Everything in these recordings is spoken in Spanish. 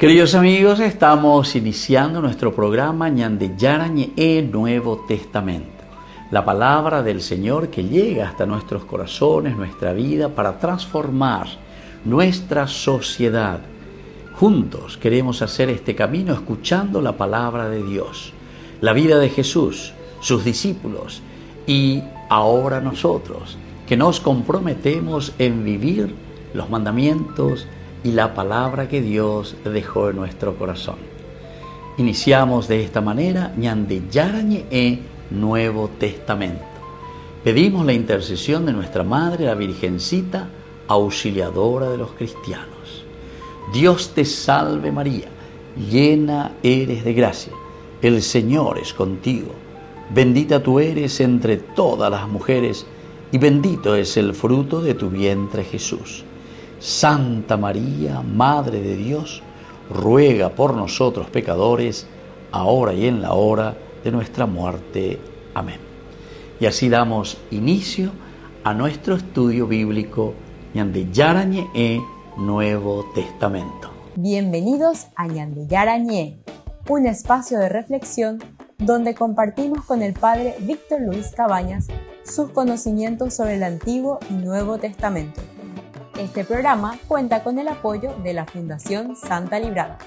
Queridos amigos, estamos iniciando nuestro programa Ñande Yarañe Nuevo Testamento. La palabra del Señor que llega hasta nuestros corazones, nuestra vida, para transformar nuestra sociedad. Juntos queremos hacer este camino escuchando la palabra de Dios, la vida de Jesús, sus discípulos y ahora nosotros, que nos comprometemos en vivir los mandamientos y la palabra que Dios dejó en nuestro corazón. Iniciamos de esta manera Ñande Yarañe Nuevo Testamento. Pedimos la intercesión de nuestra Madre, la Virgencita, auxiliadora de los cristianos. Dios te salve María, llena eres de gracia, el Señor es contigo. Bendita tú eres entre todas las mujeres y bendito es el fruto de tu vientre Jesús. Santa María, Madre de Dios, ruega por nosotros pecadores, ahora y en la hora de nuestra muerte. Amén. Y así damos inicio a nuestro estudio bíblico Ñande Yarañe Nuevo Testamento. Bienvenidos a Ñande Yarañe, un espacio de reflexión donde compartimos con el Padre Víctor Luis Cabañas sus conocimientos sobre el Antiguo y Nuevo Testamento. Este programa cuenta con el apoyo de la Fundación Santa Librada.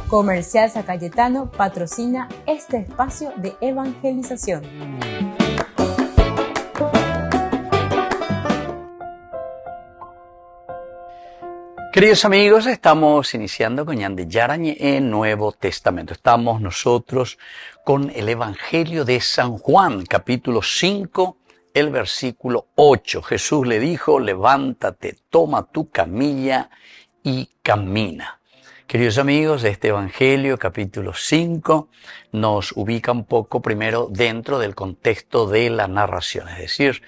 Comercial San Cayetano patrocina este espacio de evangelización. Queridos amigos, estamos iniciando con Ñande Yarañe Nuevo Testamento. Estamos nosotros con el Evangelio de San Juan, capítulo 5, el versículo 8. Jesús le dijo, levántate, toma tu camilla y camina. Queridos amigos, este Evangelio, capítulo 5, nos ubica un poco primero dentro del contexto de la narración. Es decir,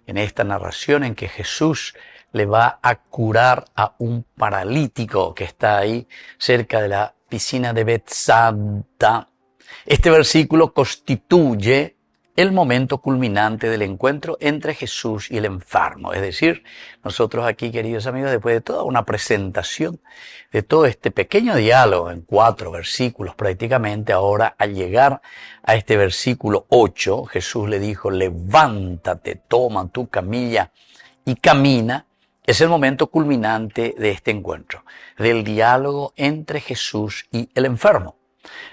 en esta narración en que Jesús le va a curar a un paralítico que está ahí cerca de la piscina de Bethsaida. Este versículo constituye el momento culminante del encuentro entre Jesús y el enfermo. Es decir, nosotros aquí, queridos amigos, después de toda una presentación, de todo este pequeño diálogo en 4 versículos prácticamente, ahora al llegar a este versículo 8, Jesús le dijo, levántate, toma tu camilla y camina. Es el momento culminante de este encuentro, del diálogo entre Jesús y el enfermo.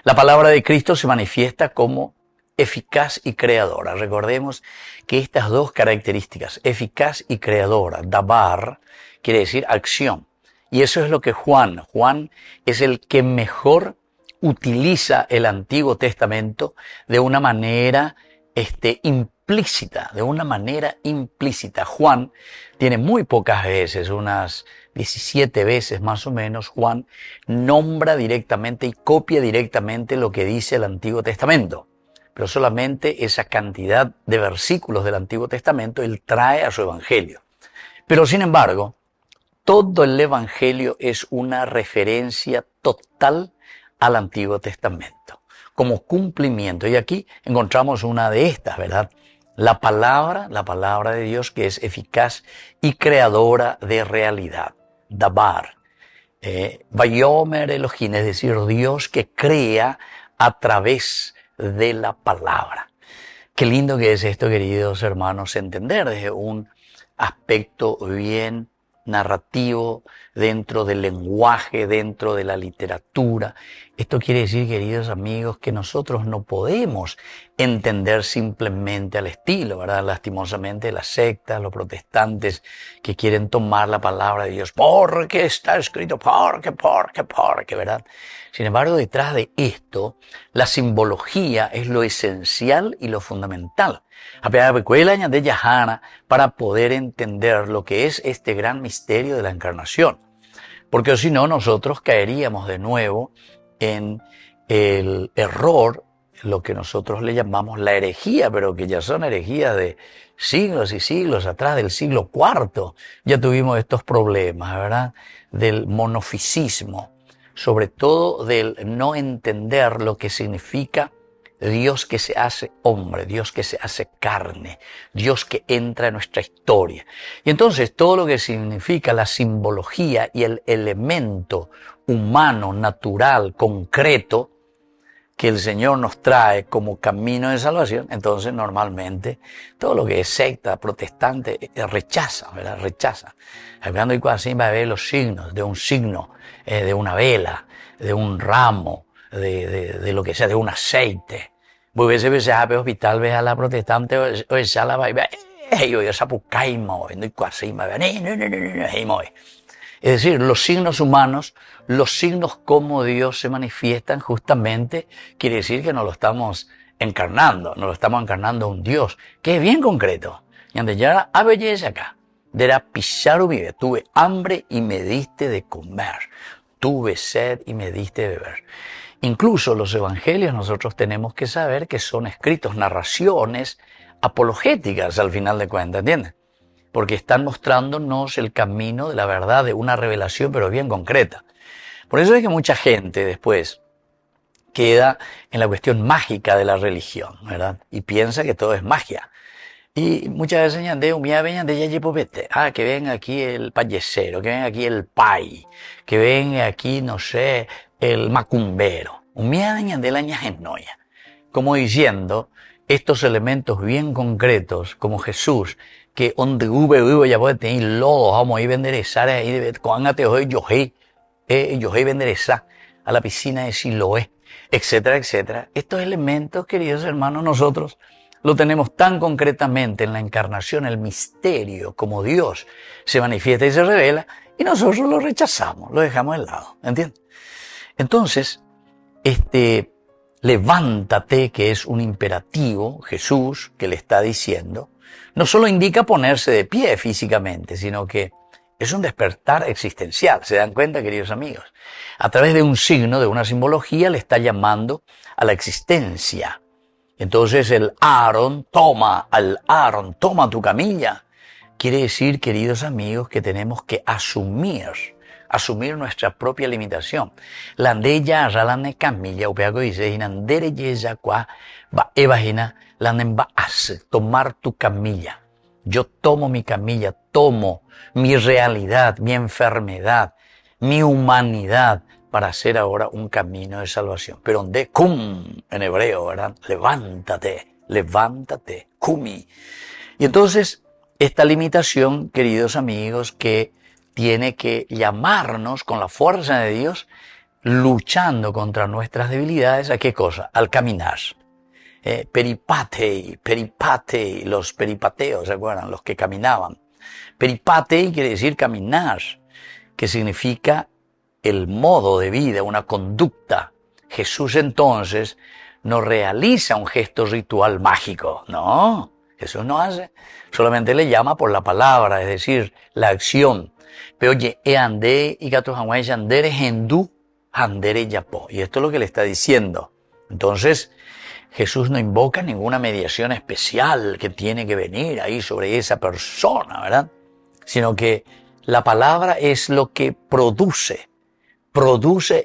La palabra de Cristo se manifiesta como eficaz y creadora. Recordemos que estas dos características, eficaz y creadora, dabar, quiere decir acción. Y eso es lo que Juan es el que mejor utiliza el Antiguo Testamento de una manera implícita, de una manera implícita. Juan tiene muy pocas veces, unas 17 veces más o menos, Juan nombra directamente y copia directamente lo que dice el Antiguo Testamento. Pero solamente esa cantidad de versículos del Antiguo Testamento él trae a su Evangelio. Pero sin embargo, todo el Evangelio es una referencia total al Antiguo Testamento, como cumplimiento. Y aquí encontramos una de estas, ¿verdad? La palabra de Dios que es eficaz y creadora de realidad. Dabar. Vayomer Elohim, es decir, Dios que crea a través de la palabra. Qué lindo que es esto, queridos hermanos, entender desde un aspecto bien narrativo, dentro del lenguaje, dentro de la literatura. Esto quiere decir, queridos amigos, que nosotros no podemos entender simplemente al estilo, ¿verdad? Lastimosamente las sectas, los protestantes que quieren tomar la palabra de Dios, porque está escrito, porque, ¿verdad? Sin embargo, detrás de esto, la simbología es lo esencial y lo fundamental. Para poder entender lo que es este gran misterio de la encarnación. Porque si no, nosotros caeríamos de nuevo en el error, lo que nosotros le llamamos la herejía, pero que ya son herejías de siglos y siglos atrás, del siglo IV. Ya tuvimos estos problemas, ¿verdad? Del monofisismo, sobre todo del no entender lo que significa Dios que se hace hombre, Dios que se hace carne, Dios que entra en nuestra historia. Y entonces todo lo que significa la simbología y el elemento humano, natural, concreto, que el Señor nos trae como camino de salvación, entonces normalmente todo lo que es secta, protestante, rechaza, ¿verdad? Rechaza. Hablando de así va a ver los signos, de un signo, de una vela, de un ramo, de lo que sea, de un aceite. Muchas veces a hospital ve a la protestante o esa la va y ve, yo esa pucaimo, no hay así, va a ver, no. Es decir, los signos humanos, los signos como Dios se manifiestan justamente, quiere decir que nos lo estamos encarnando un Dios, que es bien concreto. Y antes ya a belleza acá, de la pisar vive, tuve hambre y me diste de comer, tuve sed y me diste de beber. Incluso los evangelios nosotros tenemos que saber que son escritos, narraciones apologéticas al final de cuentas, ¿entiendes? Porque están mostrándonos el camino de la verdad, de una revelación, pero bien concreta. Por eso es que mucha gente después queda en la cuestión mágica de la religión, ¿verdad? Y piensa que todo es magia. Y muchas veces que venga aquí el payesero, que venga aquí el pai, que venga aquí, no sé, el macumbero. Como diciendo, estos elementos bien concretos, como Jesús, que donde vivo ya puede tener lodo, vamos a ir a enderezar ahí, cuángate hoy yo enderezar a la piscina de Siloé, etcétera, etcétera. Estos elementos, queridos hermanos, nosotros lo tenemos tan concretamente en la encarnación, el misterio, como Dios se manifiesta y se revela, y nosotros lo rechazamos, lo dejamos de lado, ¿entiendes? Entonces, levántate, que es un imperativo, Jesús, que le está diciendo, no solo indica ponerse de pie físicamente, sino que es un despertar existencial. ¿Se dan cuenta, queridos amigos? A través de un signo, de una simbología, le está llamando a la existencia. Entonces el Aarón, toma tu camilla. Quiere decir, queridos amigos, que tenemos que asumir nuestra propia limitación. La andella ralane camilla, upeago dice, inandere yesa qua, va evagina, la nemba hace, tomar tu camilla. Yo tomo mi camilla, tomo mi realidad, mi enfermedad, mi humanidad, para hacer ahora un camino de salvación. Pero donde, cum, en hebreo, ¿verdad? Levántate, kumi. Y entonces, esta limitación, queridos amigos, que tiene que llamarnos con la fuerza de Dios, luchando contra nuestras debilidades, ¿a qué cosa? Al caminar. Peripatei, los peripateos, ¿se acuerdan? Los que caminaban. Peripatei quiere decir caminar, que significa el modo de vida, una conducta. Jesús entonces no realiza un gesto ritual mágico, no. Jesús no hace, solamente le llama por la palabra, es decir, la acción. Pero oye, ande y gato hanwai andere hendú, andere yapo. Y esto es lo que le está diciendo. Entonces, Jesús no invoca ninguna mediación especial que tiene que venir ahí sobre esa persona, ¿verdad? Sino que la palabra es lo que produce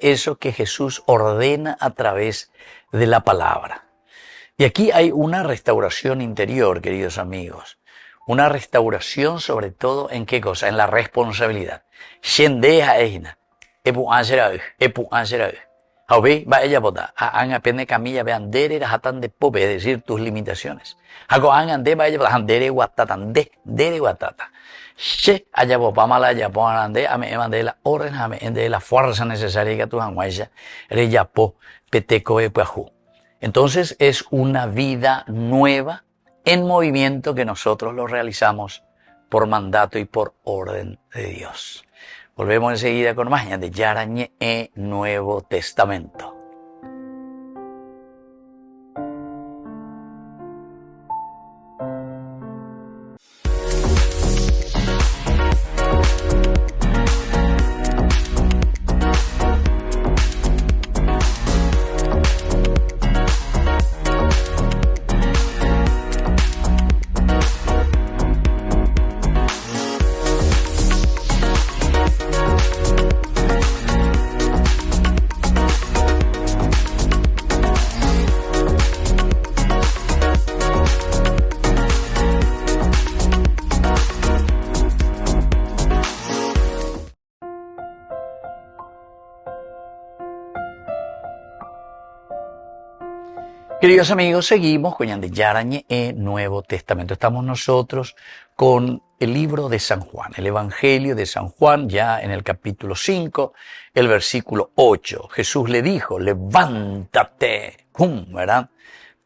eso que Jesús ordena a través de la palabra. Y aquí hay una restauración interior, queridos amigos. Una restauración sobre todo en qué cosa, en la responsabilidad. Es decir, tus limitaciones. La fuerza necesaria que tu entonces es una vida nueva en movimiento que nosotros lo realizamos por mandato y por orden de Dios. Volvemos enseguida con más de Yarañe Nuevo Testamento. Queridos amigos, seguimos con Ñande Yarañe Nuevo Testamento. Estamos nosotros con el libro de San Juan, el Evangelio de San Juan, ya en el capítulo 5, el versículo 8. Jesús le dijo, levántate, ¡pum!, ¿verdad?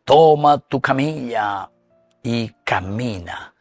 Toma tu camilla y camina.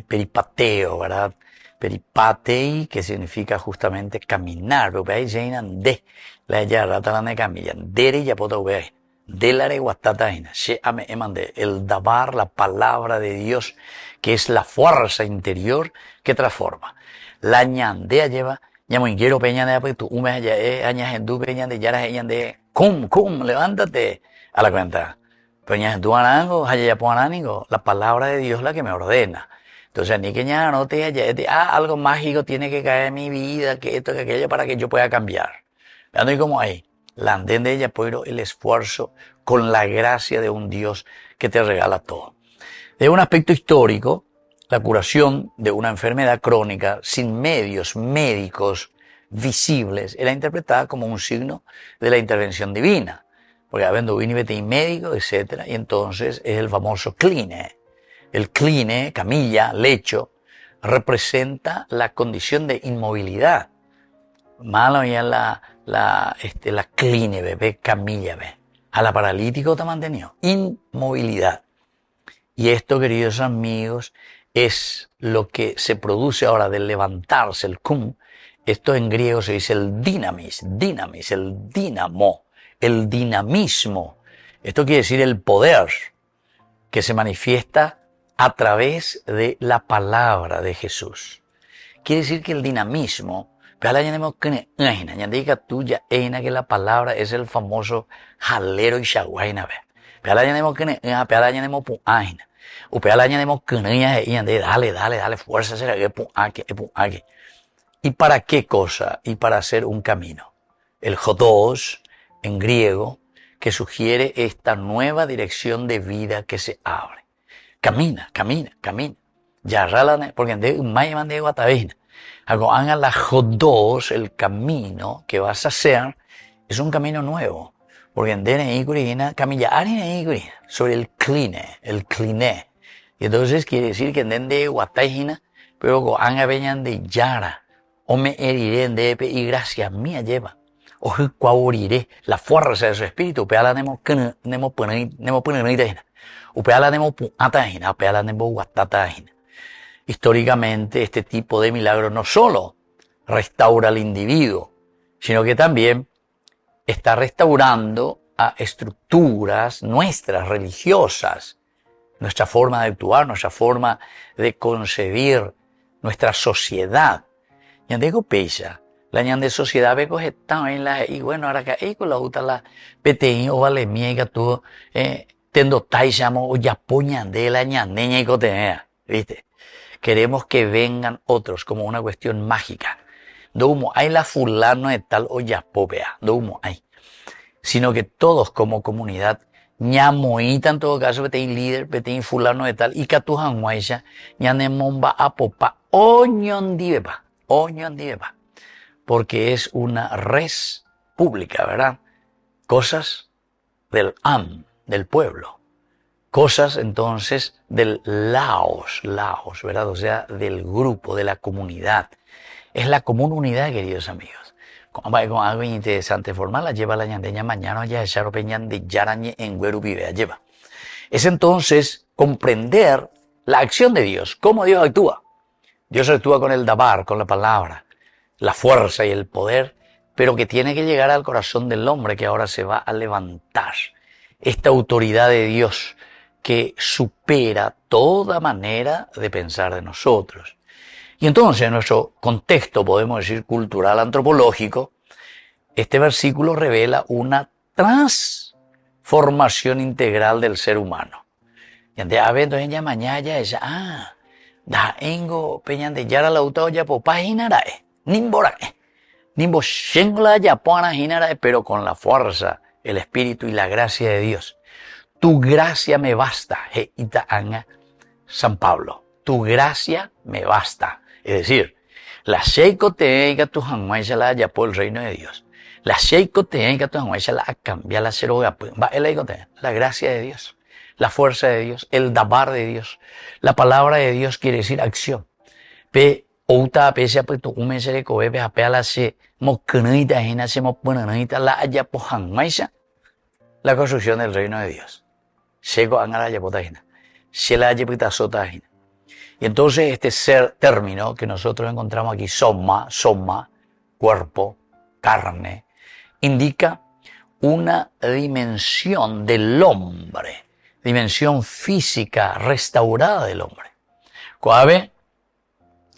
Peripateo, ¿verdad? Peripatei, que significa justamente caminar. Pero ahí se de la yarata la camilla. Dere ya puedo ver. Delare guatataina, sheame emande, el dabar, la palabra de Dios, que es la fuerza interior que transforma. La ñandea lleva, ñamoinguero peña pues tu ume allá, añas en du peña de yaras de cum, levántate a la cuenta. Peña en tu arango, allá poanánigo, la palabra de Dios la que me ordena. Entonces, ni que ña no te haya, algo mágico tiene que caer en mi vida, que esto, que aquello, para que yo pueda cambiar. Vean cómo ahí. La andén de ella, pero el esfuerzo con la gracia de un Dios que te regala todo. De un aspecto histórico, la curación de una enfermedad crónica sin medios médicos visibles era interpretada como un signo de la intervención divina. Porque habiendo vete médico, etc. Y entonces es el famoso cline. El cline, camilla, lecho, representa la condición de inmovilidad. Malo ya la cline, bebé, camilla, bebé. A la paralítico te ha mantenido. Inmovilidad. Y esto, queridos amigos, es lo que se produce ahora del levantarse, el cum. Esto en griego se dice el dinamis, el dínamo, el dinamismo. Esto quiere decir el poder que se manifiesta a través de la palabra de Jesús. Quiere decir que el dinamismo, que la palabra es el famoso jalero y shaguaina. Dale, fuerza, ¿y para qué cosa? Y para hacer un camino. El jodos, en griego, que sugiere esta nueva dirección de vida que se abre. Camina. Ya porque de guatavina. Algo haga la jodos, el camino que vas a hacer, es un camino nuevo. Porque en DNI camilla sobre el cline. Y entonces quiere decir que en de guataijina, pero haga veñan de yara, o me heriré en depe y gracia mía lleva. O cuauriré la fuerza de su espíritu, peala nemo ponerita, o peala nemo puatajina, peala nemo guatatajina. Históricamente, este tipo de milagro no solo restaura al individuo, sino que también está restaurando a estructuras nuestras, religiosas, nuestra forma de actuar, nuestra forma de concebir, nuestra sociedad. Ñandego pecha, la ñande sociedad ve cogetado en la, y bueno, ahora que con la uta la PTI o vale miega tú, tendo taishamo o yapoñan de la ñandeña y cotenea, ¿viste? Queremos que vengan otros como una cuestión mágica. No humo, hay la fulano de tal o yapopea, no humo, hay. Sino que todos como comunidad, ñamoita en todo caso, petein líder, petein fulano de tal, y catujan guaisha, ñanemomba apopa, oñondivepa. Porque es una res pública, ¿verdad? Cosas del del pueblo. Cosas entonces del laos, ¿verdad? O sea, del grupo, de la comunidad. Es la común unidad, queridos amigos. Con algo interesante formal, la lleva la ñandeña mañana, ya es peñan de yarañe en güeru vive, lleva. Es entonces comprender la acción de Dios, cómo Dios actúa. Dios actúa con el dabar, con la palabra, la fuerza y el poder, pero que tiene que llegar al corazón del hombre que ahora se va a levantar. Esta autoridad de Dios que supera toda manera de pensar de nosotros. Y entonces, en nuestro contexto, podemos decir cultural antropológico, este versículo revela una transformación integral del ser humano. Y entonces ya mañana ya es, da engo peñan de yara la uta ya po paginarae, nimbora, nimbo shengla ya pona hinarae, pero con la fuerza, el espíritu y la gracia de Dios. Tu gracia me basta, heita anga San Pablo. Tu gracia me basta. Es decir, la sheiko te tu hanguaishala ya por el reino de Dios. La sheikote, la cambia la ceroga, la gracia de Dios, la fuerza de Dios, el dabar de Dios. La palabra de Dios quiere decir acción. Pe outa pese pues tu umesere ko be apea la se mo knuita hina se mo punanita la haya pohan maisa la construcción del reino de Dios. Sego angara ya potahina. Se la haya pita sotahina. Y entonces este término que nosotros encontramos aquí, soma, cuerpo, carne, indica una dimensión del hombre, dimensión física restaurada del hombre. Coabe,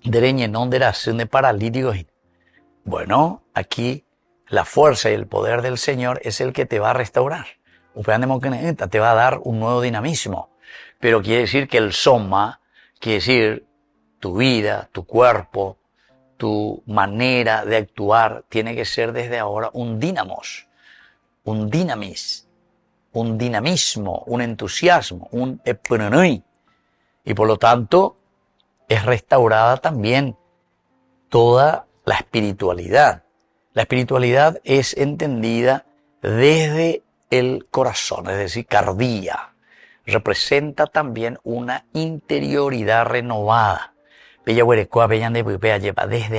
dereñe non deración de paralíticos. Bueno, aquí la fuerza y el poder del Señor es el que te va a restaurar. Te va a dar un nuevo dinamismo. Pero quiere decir que el soma, quiere decir tu vida, tu cuerpo, tu manera de actuar tiene que ser desde ahora un dinamismo, un entusiasmo, un eprenoi. Y por lo tanto es restaurada también toda la espiritualidad. La espiritualidad es entendida desde el corazón, es decir, cardía. Representa también una interioridad renovada. Desde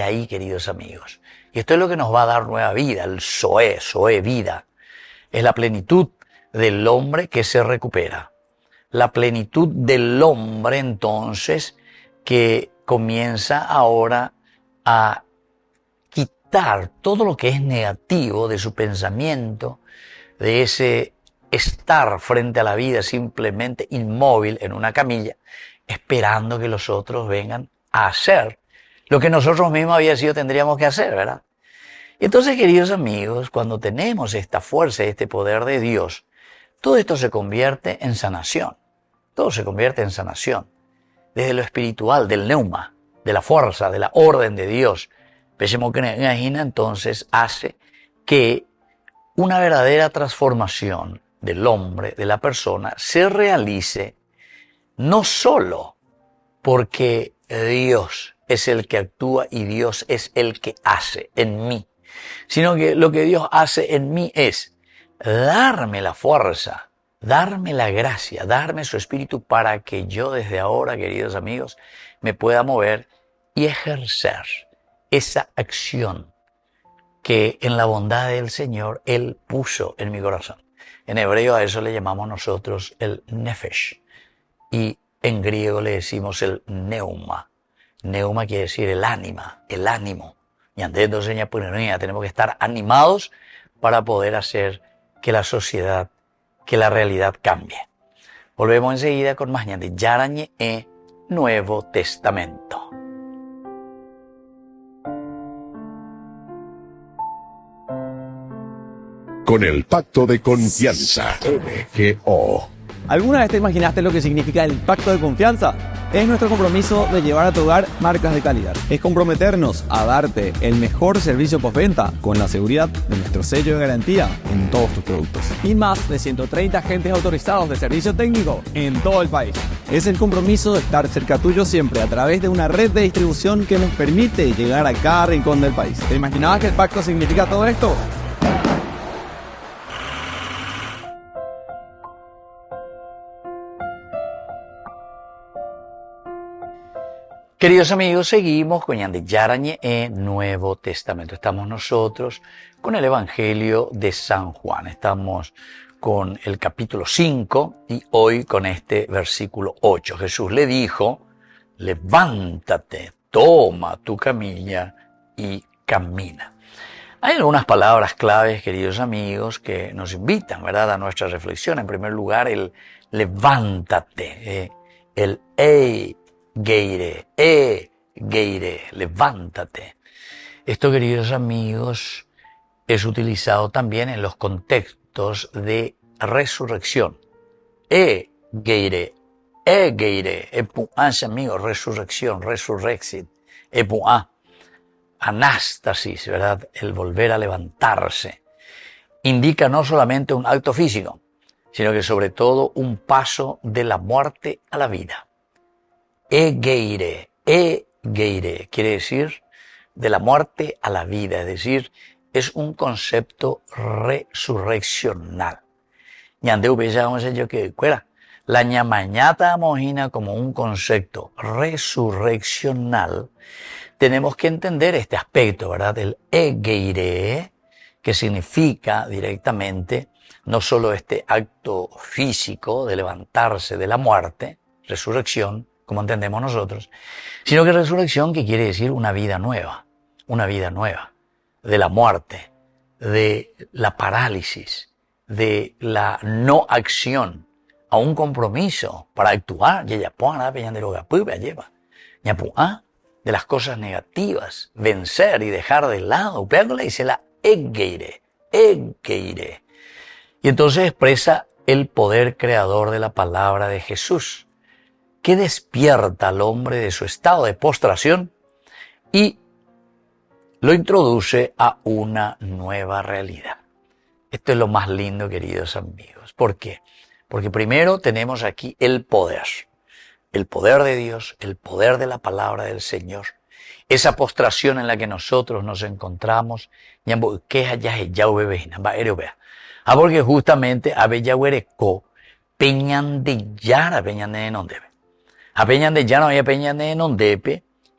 ahí, queridos amigos. Y esto es lo que nos va a dar nueva vida, el Zoe, vida. Es la plenitud del hombre que se recupera. La plenitud del hombre, entonces, que comienza ahora a quitar todo lo que es negativo de su pensamiento, de ese estar frente a la vida simplemente inmóvil en una camilla, esperando que los otros vengan a hacer lo que nosotros mismos tendríamos que hacer, ¿verdad? Y entonces, queridos amigos, cuando tenemos esta fuerza y este poder de Dios, todo esto se convierte en sanación. Todo se convierte en sanación. Desde lo espiritual, del neuma, de la fuerza, de la orden de Dios. Entonces hace que una verdadera transformación del hombre, de la persona, se realice no solo porque Dios es el que actúa y Dios es el que hace en mí, sino que lo que Dios hace en mí es darme la fuerza, darme la gracia, darme su espíritu para que yo desde ahora, queridos amigos, me pueda mover y ejercer esa acción que en la bondad del Señor Él puso en mi corazón. En hebreo a eso le llamamos nosotros el nefesh y en griego le decimos el neuma. Neuma quiere decir el ánima, el ánimo. Y entonces tenemos que estar animados para poder hacer que la sociedad, que la realidad cambie. Volvemos enseguida con más de Yarañe Nuevo Testamento. Con el pacto de confianza, MGO. ¿Alguna vez te imaginaste lo que significa el pacto de confianza? Es nuestro compromiso de llevar a tu hogar marcas de calidad. Es comprometernos a darte el mejor servicio postventa con la seguridad de nuestro sello de garantía en todos tus productos. Y más de 130 agentes autorizados de servicio técnico en todo el país. Es el compromiso de estar cerca tuyo siempre a través de una red de distribución que nos permite llegar a cada rincón del país. ¿Te imaginabas que el pacto significa todo esto? Queridos amigos, seguimos con Yarañe Nuevo Testamento. Estamos nosotros con el Evangelio de San Juan. Estamos con el capítulo 5 y hoy con este versículo 8. Jesús le dijo, levántate, toma tu camilla y camina. Hay algunas palabras claves, queridos amigos, que nos invitan, ¿verdad?, a nuestra reflexión. En primer lugar, el levántate, el Geire, levántate. Esto, queridos amigos, es utilizado también en los contextos de resurrección. Geire, amigos, resurrección, resurrexit, anástasis, ¿verdad? El volver a levantarse. Indica no solamente un acto físico, sino que sobre todo un paso de la muerte a la vida. Geire, quiere decir de la muerte a la vida, es decir, es un concepto resurreccional. Ñandeu pensamos yo que fuera la ñamañata mojina como un concepto resurreccional. Tenemos que entender este aspecto, ¿verdad? El egeire, que significa directamente no solo este acto físico de levantarse de la muerte, resurrección, como entendemos nosotros, sino que resurrección que quiere decir una vida nueva de la muerte, de la parálisis, de la no acción, a un compromiso para actuar, de las cosas negativas, vencer y dejar de lado. Le dice la egeire. Y entonces expresa el poder creador de la palabra de Jesús, que despierta al hombre de su estado de postración y lo introduce a una nueva realidad. Esto es lo más lindo, queridos amigos. ¿Por qué? Porque primero tenemos aquí el poder de Dios, el poder de la palabra del Señor, esa postración en la que nosotros nos encontramos, porque justamente peñan de yara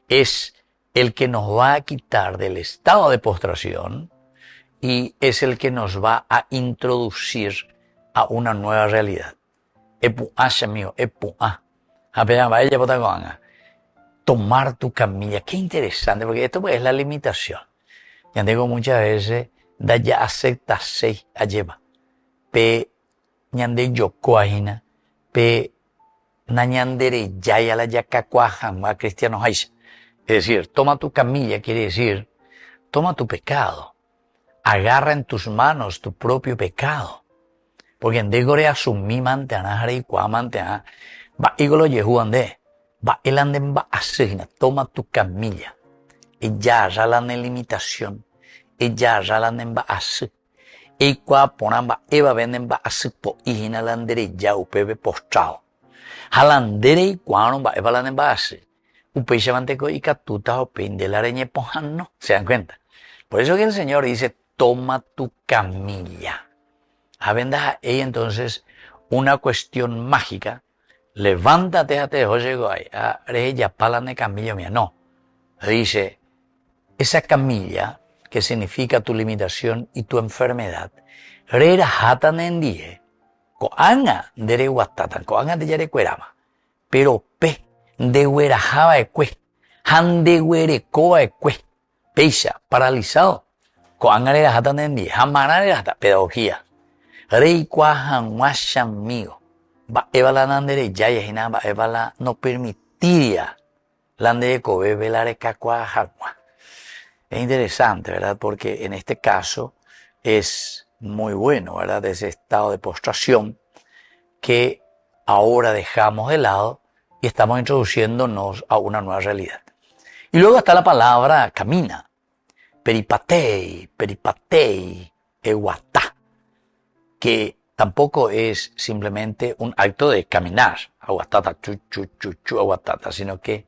es el que nos va a quitar del estado de postración y es el que nos va a introducir a una nueva realidad. Tomar tu camilla. Qué interesante, porque esto pues es la limitación. Ya digo muchas veces, da ya acepta seis a lleva. Pe ñande yokoahina, pe nañandere ya la yacacuajan, va cristianos haisha. Es decir, toma tu camilla, quiere decir, toma tu pecado. Agarra en tus manos tu propio pecado. Porque en degore asumí manteana, y cuamanteana, va igolo yehuande. Va el anden va asigna, toma tu camilla. Ella ralan en limitación. Ella ralan va asig. Y cua ponan va eva venden va asig po ihina landere ya upebe postrado. Halandere y cuano va eva landen va asig. Upeixa manteco y catuta o pende la areñe pojano. ¿Se dan cuenta? Por eso que el Señor dice, toma tu camilla. Avendas ahí entonces una cuestión mágica. Levántate a te llegó ahí, a ella palane camilla mía. No. Dice, esa camilla que significa tu limitación y tu enfermedad, rera hatan en die, coanga dere guatatan, coanga de yare cuerama, pero pe de huerajaba ecue, han de huerecoa ecue, peisa, paralizado, coanga rera hatan en die, hamana rera hata, pedagogía, rei cuajan washan mío. Va evala nandere ya yajina va evala no permitiría landere kobe velare kakua hakwa. Es interesante, ¿verdad? Porque en este caso es muy bueno, ¿verdad? Ese estado de postración que ahora dejamos de lado y estamos introduciéndonos a una nueva realidad. Y luego está la palabra camina, peripatei, ewatá, que tampoco es simplemente un acto de caminar, aguatata, aguatata, sino que,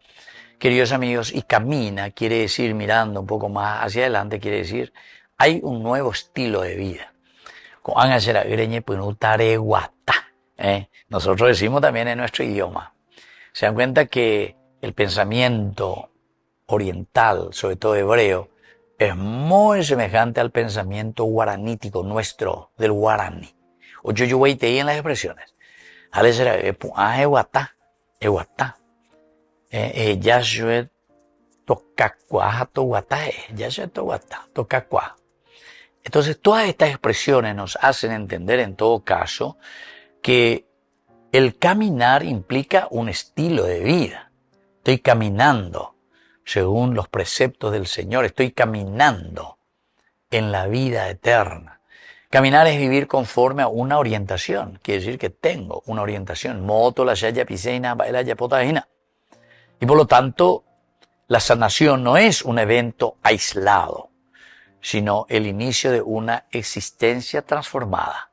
queridos amigos, y camina quiere decir, mirando un poco más hacia adelante, quiere decir, hay un nuevo estilo de vida. Nosotros decimos también en nuestro idioma. Se dan cuenta que el pensamiento oriental, sobre todo hebreo, es muy semejante al pensamiento guaranítico nuestro, del guaraní. O yo en las expresiones. Yashue tocacua, yashue tocacua. Entonces, todas estas expresiones nos hacen entender, en todo caso, que el caminar implica un estilo de vida. Estoy caminando según los preceptos del Señor, estoy caminando en la vida eterna. Caminar es vivir conforme a una orientación, quiere decir que tengo una orientación. Moto, la shaya piseina, baila yapotagina. Y por lo tanto, la sanación no es un evento aislado, sino el inicio de una existencia transformada.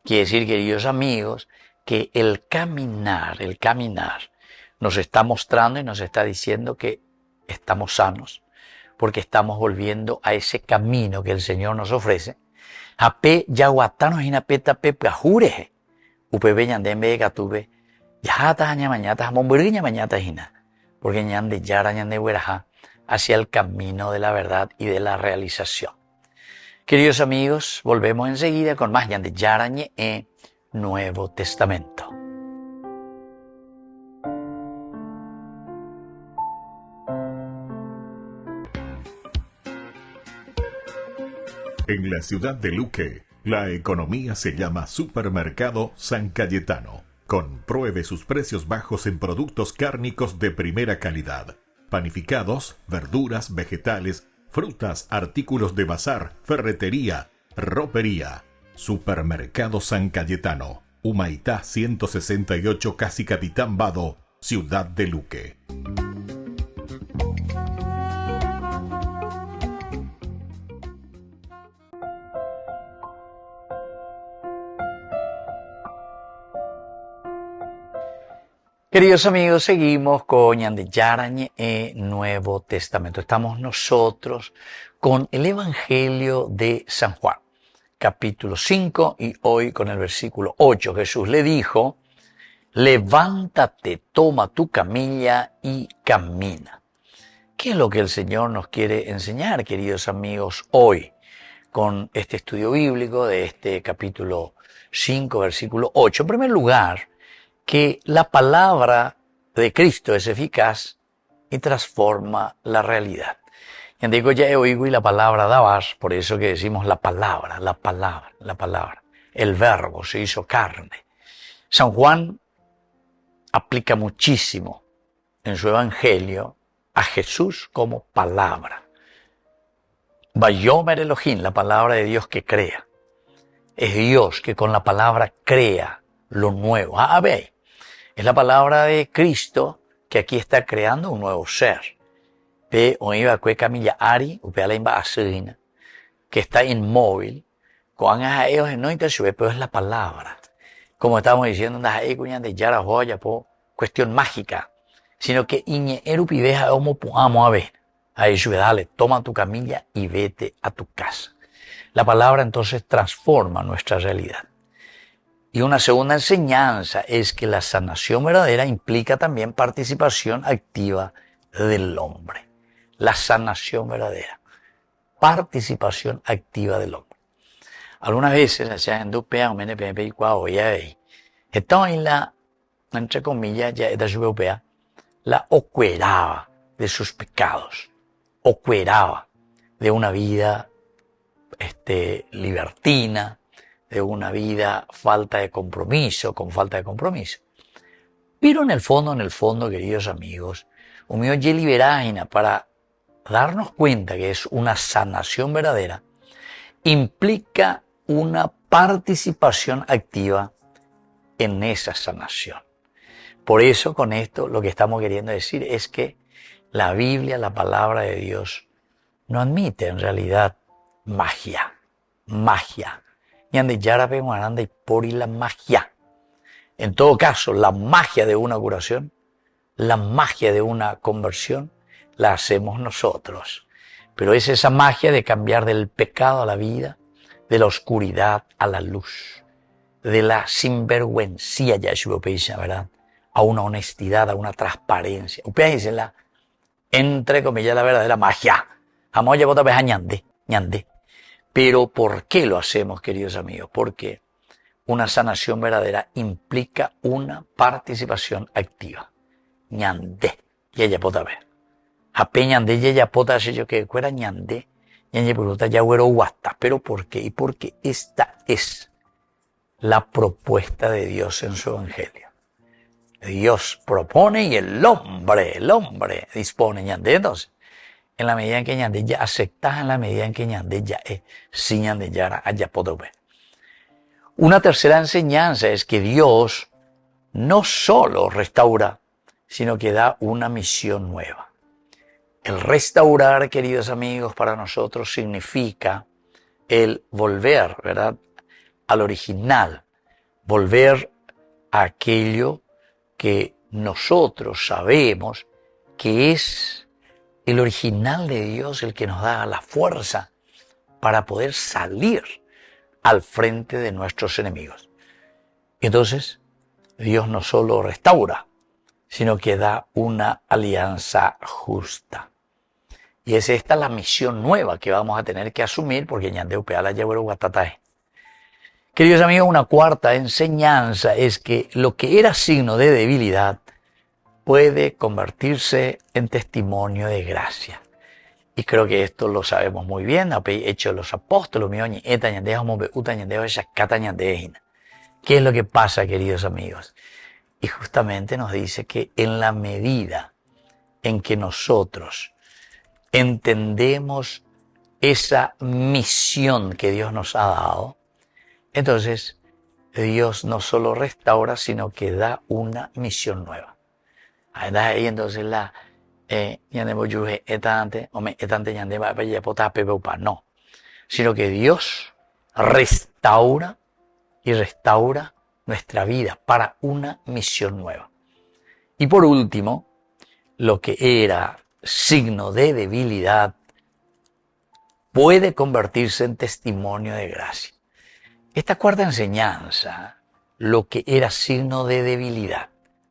Quiere decir, queridos amigos, que el caminar nos está mostrando y nos está diciendo que estamos sanos, porque estamos volviendo a ese camino que el Señor nos ofrece. Ape yaguatanos inapeta pepajure. Upebe ñandembe gatube. Yajata ñamañata momburi ñamañata hina. Porque ñande yara ñande hueraja hacia el camino de la verdad y de la realización. Queridos amigos, volvemos enseguida con más ñande yara ñe Nuevo Testamento. En la ciudad de Luque, la economía se llama Supermercado San Cayetano. Compruebe sus precios bajos en productos cárnicos de primera calidad. Panificados, verduras, vegetales, frutas, artículos de bazar, ferretería, ropería. Supermercado San Cayetano. Humaitá 168 Casi Capitán Vado, ciudad de Luque. Queridos amigos, seguimos con ñande yarañe Nuevo Testamento. Estamos nosotros con el Evangelio de San Juan, capítulo 5, y hoy con el versículo 8. Jesús le dijo, levántate, toma tu camilla y camina. ¿Qué es lo que el Señor nos quiere enseñar, queridos amigos, hoy con este estudio bíblico de este capítulo 5, versículo 8? En primer lugar, que la palabra de Cristo es eficaz y transforma la realidad. Y digo ya he oído y la palabra dabas, por eso que decimos la palabra. El verbo se hizo carne. San Juan aplica muchísimo en su evangelio a Jesús como palabra. Vayomer Elohim, la palabra de Dios que crea. Es Dios que con la palabra crea lo nuevo. Veis. Es la palabra de Cristo que aquí está creando un nuevo ser. Pe oiva kue camilla ari, upea imba asina, que está inmóvil. Con ellos no intersuve, pero es la palabra. Como estamos diciendo, de yara joya, cuestión mágica. Sino que iñe erupiveja homo amo a ver. Ahí sube, dale, toma tu camilla y vete a tu casa. La palabra entonces transforma nuestra realidad. Y una segunda enseñanza es que la sanación verdadera implica también participación activa del hombre. La sanación verdadera. Participación activa del hombre. Algunas veces, entre comillas, ya esta europea, la ocueraba de sus pecados. Ocueraba de una vida libertina, de una vida con falta de compromiso. Pero en el fondo, queridos amigos, humillo y liberágina para darnos cuenta que es una sanación verdadera, implica una participación activa en esa sanación. Por eso, con esto, lo que estamos queriendo decir es que la Biblia, la palabra de Dios, no admite en realidad magia. En todo caso, la magia de una curación, la magia de una conversión, la hacemos nosotros. Pero es esa magia de cambiar del pecado a la vida, de la oscuridad a la luz, de la sinvergüencía, ¿verdad?, a una honestidad, a una transparencia. Ustedes dicen entre comillas, la verdadera magia. Jamás llevo otra vez a ñande. Pero ¿por qué lo hacemos, queridos amigos? Porque una sanación verdadera implica una participación activa. Ñande. Y ella pota ver. Ape ñande y ella pota hacer yo que fuera ñande. Ñande pregunta ya güero guasta. ¿Pero por qué? Y porque esta es la propuesta de Dios en su evangelio. Dios propone y el hombre dispone ñande. Entonces, en la medida en que ñande ya aceptas, en la medida en que ñande ya es, si ñande ya haya podido ver. Una tercera enseñanza es que Dios no solo restaura, sino que da una misión nueva. El restaurar, queridos amigos, para nosotros significa el volver, ¿verdad?, al original, volver a aquello que nosotros sabemos que es el original de Dios, el que nos da la fuerza para poder salir al frente de nuestros enemigos. Entonces, Dios no solo restaura, sino que da una alianza justa. Y es esta la misión nueva que vamos a tener que asumir, porque ñandeu peala llevero guatatae. Queridos amigos, una cuarta enseñanza es que lo que era signo de debilidad puede convertirse en testimonio de gracia. Y creo que esto lo sabemos muy bien. Hecho los apóstoles, ¿qué es lo que pasa, queridos amigos? Y justamente nos dice que en la medida en que nosotros entendemos esa misión que Dios nos ha dado, entonces Dios no solo restaura, sino que da una misión nueva. Ahí entonces no, sino que Dios restaura y restaura nuestra vida para una misión nueva. Y por último, lo que era signo de debilidad puede convertirse en testimonio de gracia. Esta cuarta enseñanza, lo que era signo de debilidad,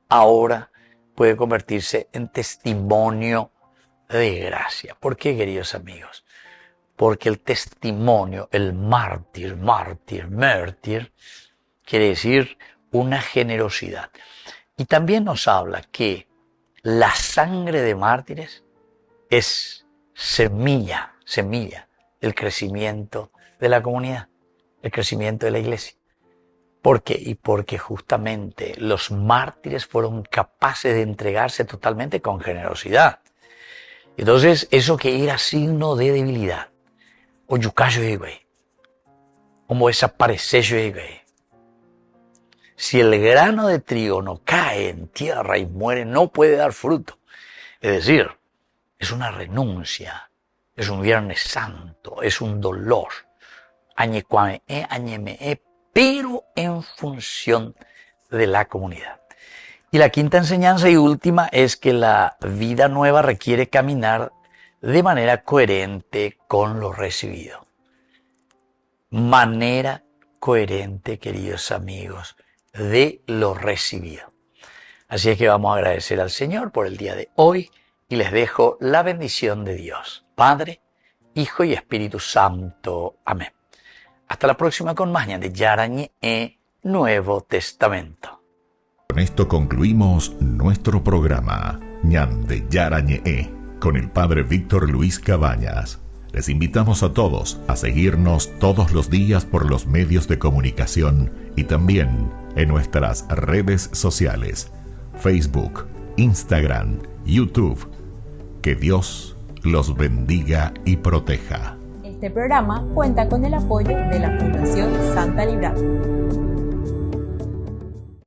ahora puede convertirse en testimonio de gracia. ¿Por qué, queridos amigos? Porque el testimonio, el mártir, quiere decir una generosidad. Y también nos habla que la sangre de mártires es semilla del crecimiento de la comunidad, el crecimiento de la iglesia. ¿Por qué? Y porque justamente los mártires fueron capaces de entregarse totalmente con generosidad. Entonces, eso que era signo de debilidad, o yucayo de güey, como desaparecer de güey. Si el grano de trigo no cae en tierra y muere, no puede dar fruto. Es decir, es una renuncia, es un Viernes Santo, es un dolor. Pero en función de la comunidad. Y la quinta enseñanza y última es que la vida nueva requiere caminar de manera coherente con lo recibido. Manera coherente, queridos amigos, de lo recibido. Así es que vamos a agradecer al Señor por el día de hoy y les dejo la bendición de Dios, Padre, Hijo y Espíritu Santo. Amén. Hasta la próxima con más de Yarañé Nuevo Testamento. Con esto concluimos nuestro programa Ñande Yarañé con el Padre Víctor Luis Cabañas. Les invitamos a todos a seguirnos todos los días por los medios de comunicación y también en nuestras redes sociales, Facebook, Instagram, YouTube. Que Dios los bendiga y proteja. Este programa cuenta con el apoyo de la Fundación Santa Librada.